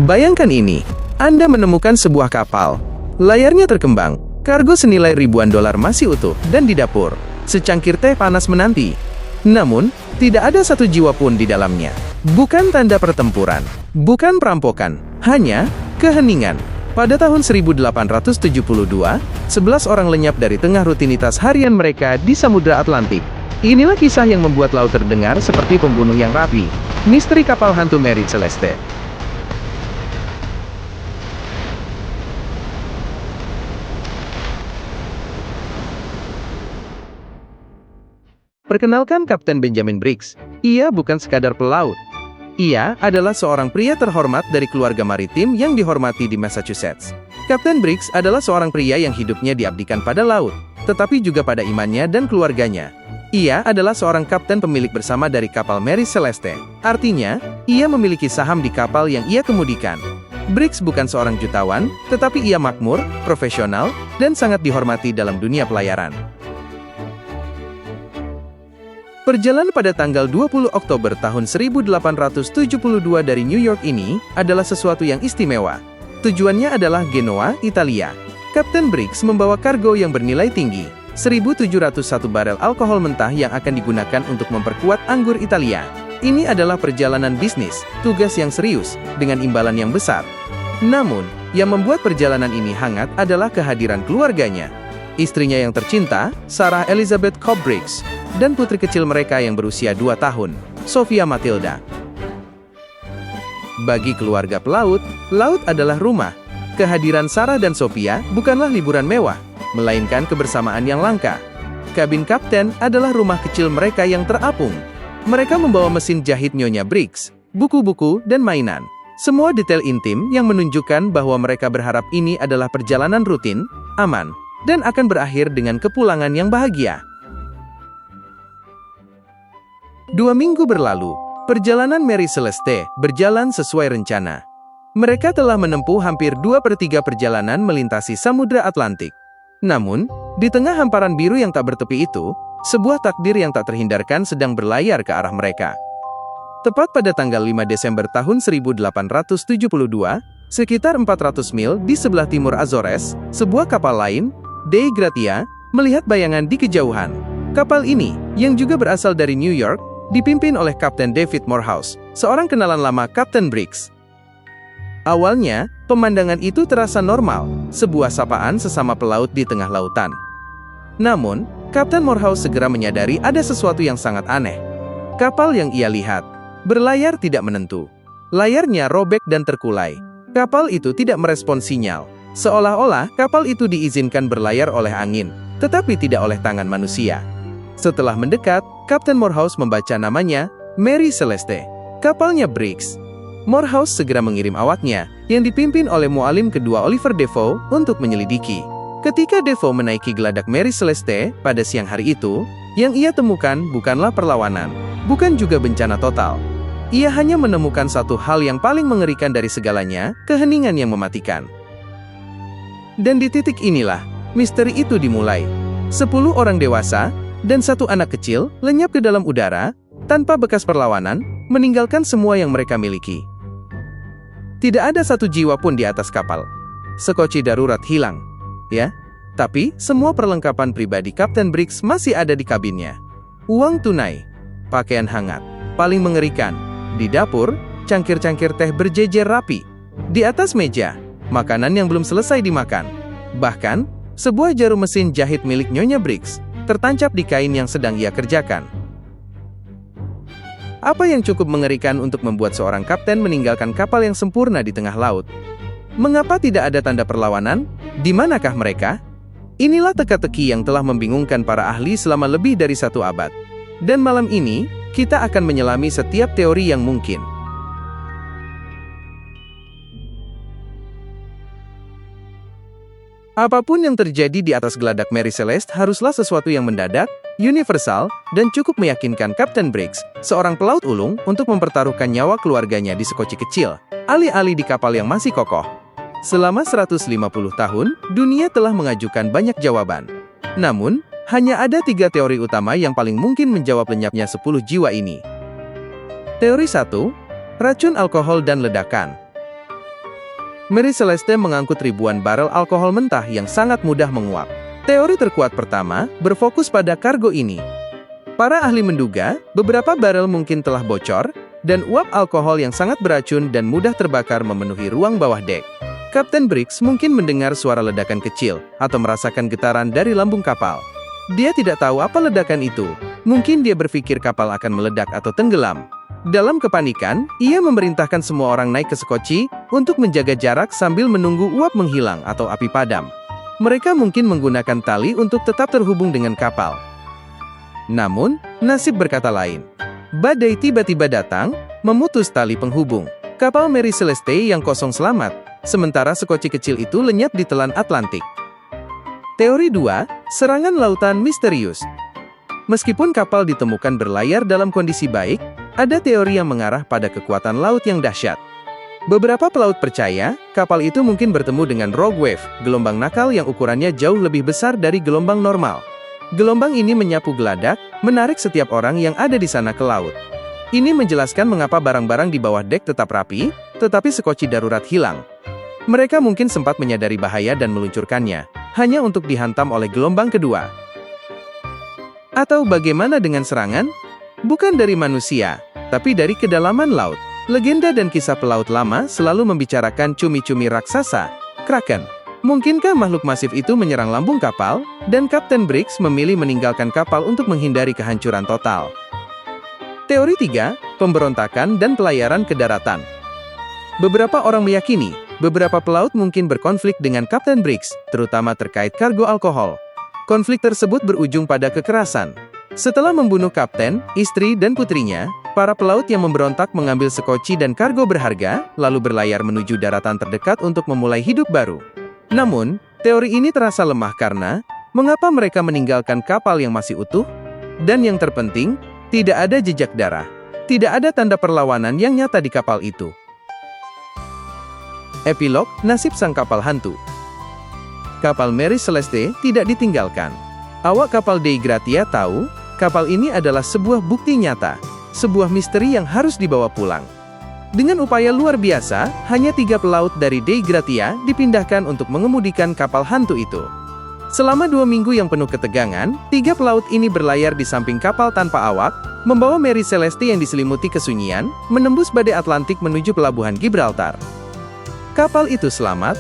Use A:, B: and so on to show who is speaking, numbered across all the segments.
A: Bayangkan ini, Anda menemukan sebuah kapal. Layarnya terkembang, kargo senilai ribuan dolar masih utuh, dan di dapur, secangkir teh panas menanti. Namun, tidak ada satu jiwa pun di dalamnya. Bukan tanda pertempuran, bukan perampokan, hanya keheningan. Pada tahun 1872, 11 orang lenyap dari tengah rutinitas harian mereka di Samudra Atlantik. Inilah kisah yang membuat laut terdengar seperti pembunuh yang rapi. Misteri kapal hantu Mary Celeste. Perkenalkan Kapten Benjamin Briggs. Ia bukan sekadar pelaut. Ia adalah seorang pria terhormat dari keluarga maritim yang dihormati di Massachusetts. Kapten Briggs adalah seorang pria yang hidupnya diabdikan pada laut, tetapi juga pada imannya dan keluarganya. Ia adalah seorang kapten pemilik bersama dari kapal Mary Celeste. Artinya, ia memiliki saham di kapal yang ia kemudikan. Briggs bukan seorang jutawan, tetapi ia makmur, profesional, dan sangat dihormati dalam dunia pelayaran. Perjalanan pada tanggal 20 Oktober tahun 1872 dari New York ini adalah sesuatu yang istimewa. Tujuannya adalah Genoa, Italia. Kapten Briggs membawa kargo yang bernilai tinggi, 1.701 barel alkohol mentah yang akan digunakan untuk memperkuat anggur Italia. Ini adalah perjalanan bisnis, tugas yang serius, dengan imbalan yang besar. Namun, yang membuat perjalanan ini hangat adalah kehadiran keluarganya. Istrinya yang tercinta, Sarah Elizabeth Cobb Briggs, dan putri kecil mereka yang berusia 2 tahun, Sophia Matilda. Bagi keluarga pelaut, laut adalah rumah. Kehadiran Sarah dan Sophia bukanlah liburan mewah, melainkan kebersamaan yang langka. Kabin kapten adalah rumah kecil mereka yang terapung. Mereka membawa mesin jahit Nyonya Briggs, buku-buku, dan mainan. Semua detail intim yang menunjukkan bahwa mereka berharap ini adalah perjalanan rutin, aman, dan akan berakhir dengan kepulangan yang bahagia. 2 minggu berlalu, perjalanan Mary Celeste berjalan sesuai rencana. Mereka telah menempuh hampir 2/3 perjalanan melintasi Samudra Atlantik. Namun, di tengah hamparan biru yang tak bertepi itu, sebuah takdir yang tak terhindarkan sedang berlayar ke arah mereka. Tepat pada tanggal 5 Desember tahun 1872, sekitar 400 mil di sebelah timur Azores, sebuah kapal lain, Dei Gratia, melihat bayangan di kejauhan. Kapal ini, yang juga berasal dari New York, dipimpin oleh Kapten David Morehouse, seorang kenalan lama Kapten Briggs. Awalnya, pemandangan itu terasa normal, sebuah sapaan sesama pelaut di tengah lautan. Namun, Kapten Morehouse segera menyadari ada sesuatu yang sangat aneh. Kapal yang ia lihat berlayar tidak menentu. Layarnya robek dan terkulai. Kapal itu tidak merespons sinyal. Seolah-olah kapal itu diizinkan berlayar oleh angin, tetapi tidak oleh tangan manusia. Setelah mendekat, Kapten Morehouse membaca namanya, Mary Celeste. Kapalnya Briggs. Morehouse segera mengirim awaknya, yang dipimpin oleh mualim kedua Oliver Defoe, untuk menyelidiki. Ketika Defoe menaiki geladak Mary Celeste pada siang hari itu, yang ia temukan bukanlah perlawanan, bukan juga bencana total. Ia hanya menemukan satu hal yang paling mengerikan dari segalanya, keheningan yang mematikan. Dan di titik inilah, misteri itu dimulai. 10 orang dewasa, dan 1 anak kecil, lenyap ke dalam udara, tanpa bekas perlawanan, meninggalkan semua yang mereka miliki. Tidak ada satu jiwa pun di atas kapal. Sekoci darurat hilang. Ya, tapi semua perlengkapan pribadi Kapten Briggs masih ada di kabinnya. Uang tunai, pakaian hangat, paling mengerikan. Di dapur, cangkir-cangkir teh berjejer rapi. Di atas meja, makanan yang belum selesai dimakan. Bahkan, sebuah jarum mesin jahit milik Nyonya Briggs tertancap di kain yang sedang ia kerjakan. Apa yang cukup mengerikan untuk membuat seorang kapten meninggalkan kapal yang sempurna di tengah laut? Mengapa tidak ada tanda perlawanan? Di manakah mereka? Inilah teka-teki yang telah membingungkan para ahli selama lebih dari 1 abad. Dan malam ini, kita akan menyelami setiap teori yang mungkin. Apapun yang terjadi di atas geladak Mary Celeste haruslah sesuatu yang mendadak, universal, dan cukup meyakinkan Kapten Briggs, seorang pelaut ulung, untuk mempertaruhkan nyawa keluarganya di sekoci kecil, alih-alih di kapal yang masih kokoh. Selama 150 tahun, dunia telah mengajukan banyak jawaban. Namun, hanya ada 3 teori utama yang paling mungkin menjawab lenyapnya 10 jiwa ini. Teori 1, racun alkohol dan ledakan. Mary Celeste mengangkut ribuan barel alkohol mentah yang sangat mudah menguap. Teori terkuat pertama berfokus pada kargo ini. Para ahli menduga, beberapa barel mungkin telah bocor, dan uap alkohol yang sangat beracun dan mudah terbakar memenuhi ruang bawah dek. Kapten Briggs mungkin mendengar suara ledakan kecil, atau merasakan getaran dari lambung kapal. Dia tidak tahu apa ledakan itu. Mungkin dia berpikir kapal akan meledak atau tenggelam. Dalam kepanikan, ia memerintahkan semua orang naik ke sekoci untuk menjaga jarak sambil menunggu uap menghilang atau api padam. Mereka mungkin menggunakan tali untuk tetap terhubung dengan kapal. Namun, nasib berkata lain. Badai tiba-tiba datang, memutus tali penghubung. Kapal Mary Celeste yang kosong selamat, sementara sekoci kecil itu lenyap di telan Atlantik. Teori 2, serangan lautan misterius. Meskipun kapal ditemukan berlayar dalam kondisi baik, ada teori yang mengarah pada kekuatan laut yang dahsyat. Beberapa pelaut percaya, kapal itu mungkin bertemu dengan rogue wave, gelombang nakal yang ukurannya jauh lebih besar dari gelombang normal. Gelombang ini menyapu geladak, menarik setiap orang yang ada di sana ke laut. Ini menjelaskan mengapa barang-barang di bawah dek tetap rapi, tetapi sekoci darurat hilang. Mereka mungkin sempat menyadari bahaya dan meluncurkannya, hanya untuk dihantam oleh gelombang kedua. Atau bagaimana dengan serangan? Bukan dari manusia, tapi dari kedalaman laut. Legenda dan kisah pelaut lama selalu membicarakan cumi-cumi raksasa, kraken. Mungkinkah makhluk masif itu menyerang lambung kapal, dan Kapten Briggs memilih meninggalkan kapal untuk menghindari kehancuran total? Teori 3, pemberontakan dan pelayaran ke daratan. Beberapa orang meyakini, beberapa pelaut mungkin berkonflik dengan Kapten Briggs, terutama terkait kargo alkohol. Konflik tersebut berujung pada kekerasan. Setelah membunuh kapten, istri, dan putrinya, para pelaut yang memberontak mengambil sekoci dan kargo berharga, lalu berlayar menuju daratan terdekat untuk memulai hidup baru. Namun, teori ini terasa lemah karena, mengapa mereka meninggalkan kapal yang masih utuh? Dan yang terpenting, tidak ada jejak darah. Tidak ada tanda perlawanan yang nyata di kapal itu. Epilog, nasib sang kapal hantu. Kapal Mary Celeste tidak ditinggalkan. Awak kapal Dei Gratia tahu, kapal ini adalah sebuah bukti nyata, sebuah misteri yang harus dibawa pulang. Dengan upaya luar biasa, hanya 3 pelaut dari Dei Gratia dipindahkan untuk mengemudikan kapal hantu itu. Selama 2 minggu yang penuh ketegangan, 3 pelaut ini berlayar di samping kapal tanpa awak, membawa Mary Celeste yang diselimuti kesunyian, menembus badai Atlantik menuju pelabuhan Gibraltar. Kapal itu selamat.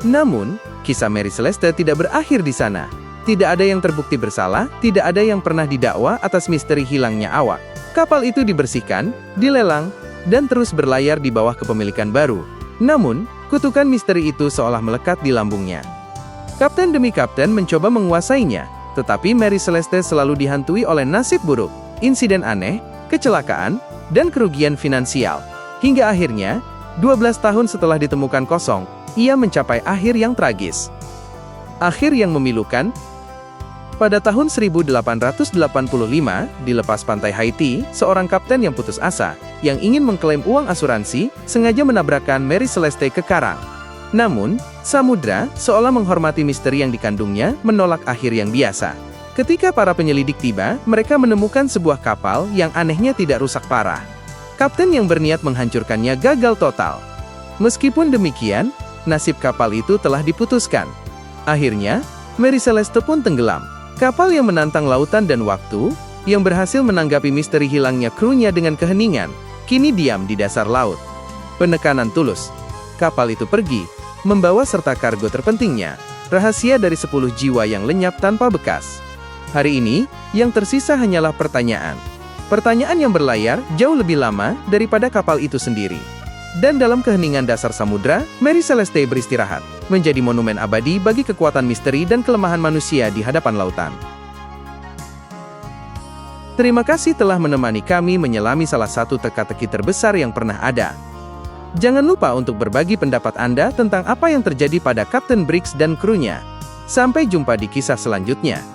A: Namun, kisah Mary Celeste tidak berakhir di sana. Tidak ada yang terbukti bersalah, tidak ada yang pernah didakwa atas misteri hilangnya awak. Kapal itu dibersihkan, dilelang, dan terus berlayar di bawah kepemilikan baru. Namun, kutukan misteri itu seolah melekat di lambungnya. Kapten demi kapten mencoba menguasainya, tetapi Mary Celeste selalu dihantui oleh nasib buruk, insiden aneh, kecelakaan, dan kerugian finansial. Hingga akhirnya, 12 tahun setelah ditemukan kosong, ia mencapai akhir yang tragis. Akhir yang memilukan. Pada tahun 1885, di lepas pantai Haiti, seorang kapten yang putus asa, yang ingin mengklaim uang asuransi, sengaja menabrakkan Mary Celeste ke karang. Namun, samudra, seolah menghormati misteri yang dikandungnya, menolak akhir yang biasa. Ketika para penyelidik tiba, mereka menemukan sebuah kapal yang anehnya tidak rusak parah. Kapten yang berniat menghancurkannya gagal total. Meskipun demikian, nasib kapal itu telah diputuskan. Akhirnya, Mary Celeste pun tenggelam. Kapal yang menantang lautan dan waktu, yang berhasil menanggapi misteri hilangnya krunya dengan keheningan, kini diam di dasar laut. Penekanan tulus. Kapal itu pergi, membawa serta kargo terpentingnya, rahasia dari 10 jiwa yang lenyap tanpa bekas. Hari ini, yang tersisa hanyalah pertanyaan. Pertanyaan yang berlayar jauh lebih lama daripada kapal itu sendiri. Dan dalam keheningan dasar samudra, Mary Celeste beristirahat, menjadi monumen abadi bagi kekuatan misteri dan kelemahan manusia di hadapan lautan. Terima kasih telah menemani kami menyelami salah satu teka-teki terbesar yang pernah ada. Jangan lupa untuk berbagi pendapat Anda tentang apa yang terjadi pada Kapten Briggs dan krunya. Sampai jumpa di kisah selanjutnya.